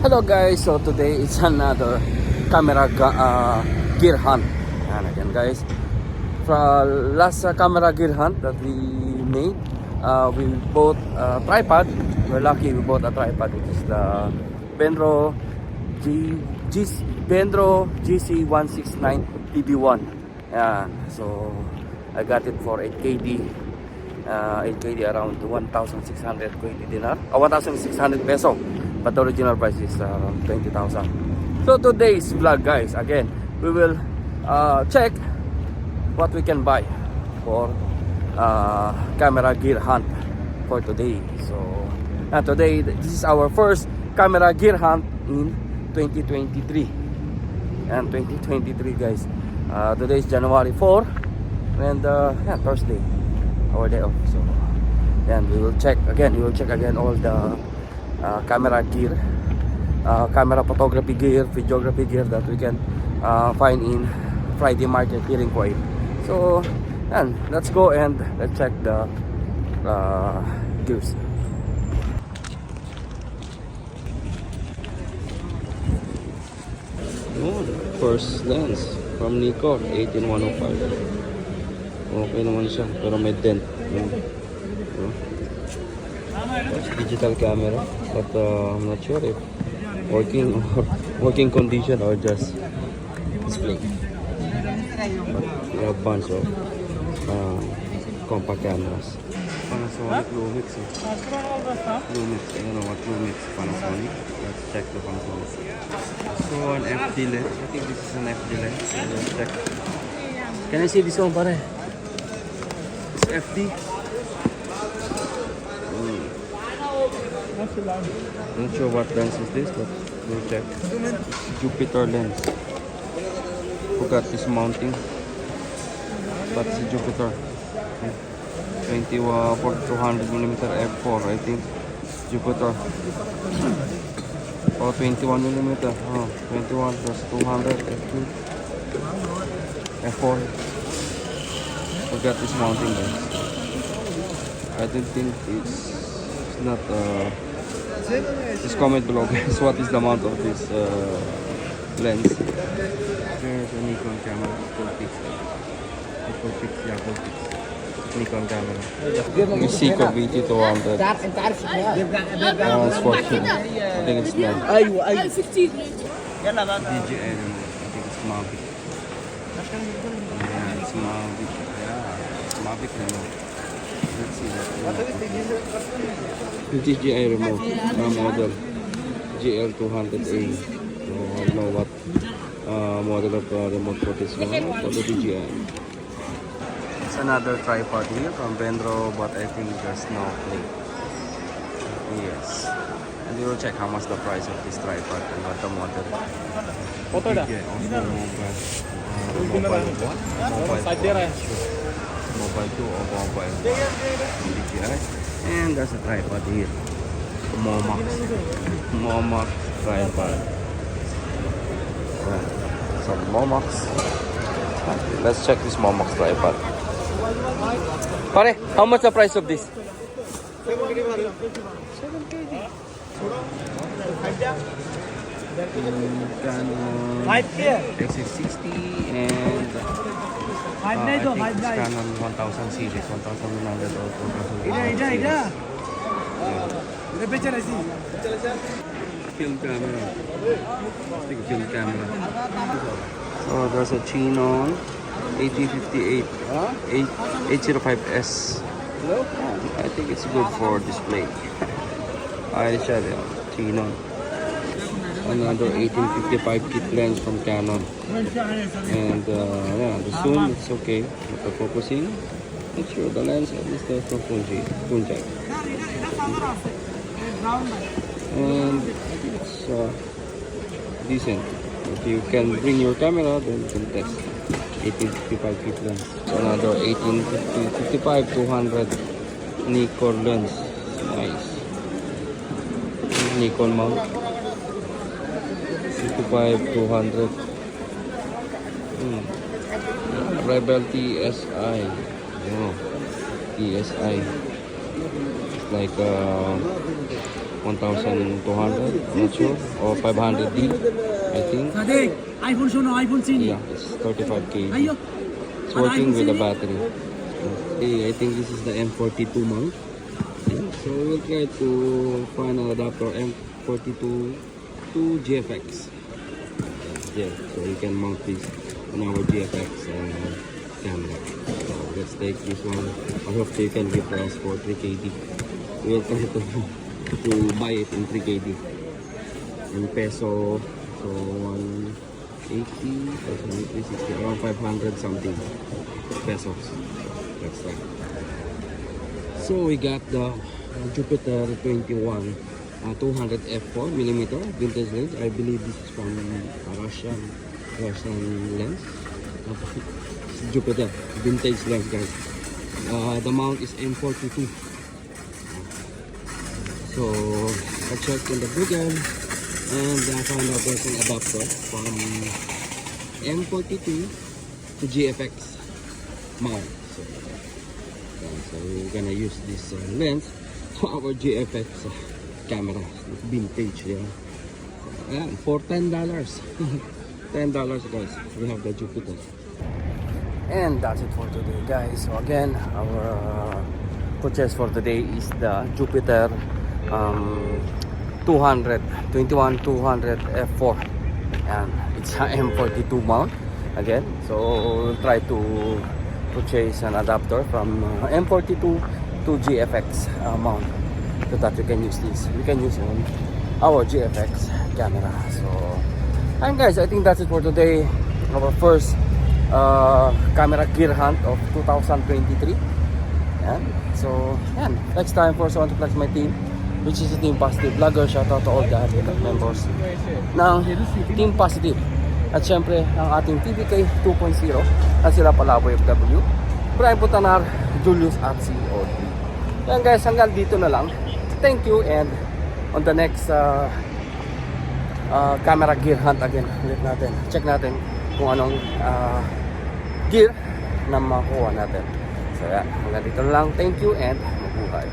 Hello guys, so today it's another camera gear hunt. And again guys, from last camera gear hunt that we made, we bought a tripod. We're lucky we bought a tripod, which is the Benro Benro GC169 TB1. Yeah, so I got it for 8KD. 8KD around 1,600 Kuwait dinar, 1,600 peso, but the original price is around 20,000. So today's vlog guys, again we will check what we can buy for camera gear hunt for today. So today this is our first camera gear hunt in 2023 and 2023 guys. Today is January 4 and Thursday, our day off. So then we will check again all the camera gear, camera photography gear, videography gear that we can find in Friday Market here in Kuwait. So and let's go and let's check the gears. Oh, the first lens from Nikon 18105. Okay naman siya, pero may dent. Digital camera, but I'm not sure if working condition or just display. But we have bunch of compact cameras. Panasonic Lumix. Lumix, I don't know what Lumix Panasonic. Let's check the Panasonic. So an FD lens. I think this is an FD lens. So let's check. Can I see this one, pare? FD. Not sure what lens is this, but we'll check. Jupiter lens. Forgot this mounting, but it's Jupiter. 21 for 200mm f4, I think. Jupiter. Oh, 21mm. Oh, 21 plus 200 f2. f4. Forgot this mounting guys. I don't think it's not just comment below guys what is the amount of this lens. There's a Nikon camera, full pix, Nikon camera. Seiko BT200. It's 14. I think it's not. DJI remote. I think it's Mavic. Yeah, it's Mavic. Mavic remote. Let's see what DJI remote model GL200A. So I don't know what model of remote for this one for the DJI. It's another tripod here from Benro, but I think there's no plate. Yes, and we will check how much the price of this tripod and what the model. DJI also mobile 2 or mobile 1 DJI. And there's a tripod here, Momax tripod. Some Momax. Let's check this Momax tripod. Pare, how much the price of this? 7KD. Canon X660 and I think it's Canon 1000 series, 1100 or 2000 series. Film camera. I think film camera. So there's a Canon 8058 805S. I think it's good for display. I shot it. Canon. Another 1855 kit lens from Canon. And the zoom it's okay, but the focusing, not sure the lens at least there's no phone jack. And it's decent. If you can bring your camera, then you can test 1855 kit lens. Another 1855 200 Nikon lens. Nice. Nikon mount. 55 200. Rebel TSI. TSI. It's like 1,200, not sure, or 500D, I think. iPhone show no iPhone scene. Yeah, it's 35K. Ayo. It's working with the battery. Okay, I think this is the M42 mount. Yeah, so we'll try to find an adapter M42 to GFX. Yeah, so we can mount this on our GFX camera. So let's take this one. I hope they can give us for 3KD. We'll try to buy it in 3KD. In peso, so 180, 360, around 500 something pesos. That's right. So we got the Jupiter 21 200 f4 millimeter vintage lens. I believe this is from Russian lens. Jupiter vintage lens, guys. The mount is M42. So I checked in the Google and I found out there's an adapter from M42 to GFX mount. So we're gonna use this lens for our GFX camera, vintage. Yeah, for $10. $10, guys. We have the Jupiter. And that's it for today, guys. So again, our purchase for today is the Jupiter 200 f4, and it's a M42 mount again. So we'll try to purchase an adapter from M42 to GFX mount, so that we can use this. We can use on our GFX camera. So, and guys, I think that's it for today. Our first camera gear hunt of 2023. Yan. So, yan. Next time, first I want to flex my team, which is the Team Positive Vlogger. Shout out to all the members ng Team Positive. At syempre, ang ating TVK 2.0 na sila Palaboy FW, Brian Putanar, Julius at COD. Yan guys, hanggang dito na lang. Thank you, and on the next camera gear hunt again, ulit natin. Check natin kung anong gear na makuha natin. So yan, hanggang dito na lang. Thank you and mabuhay.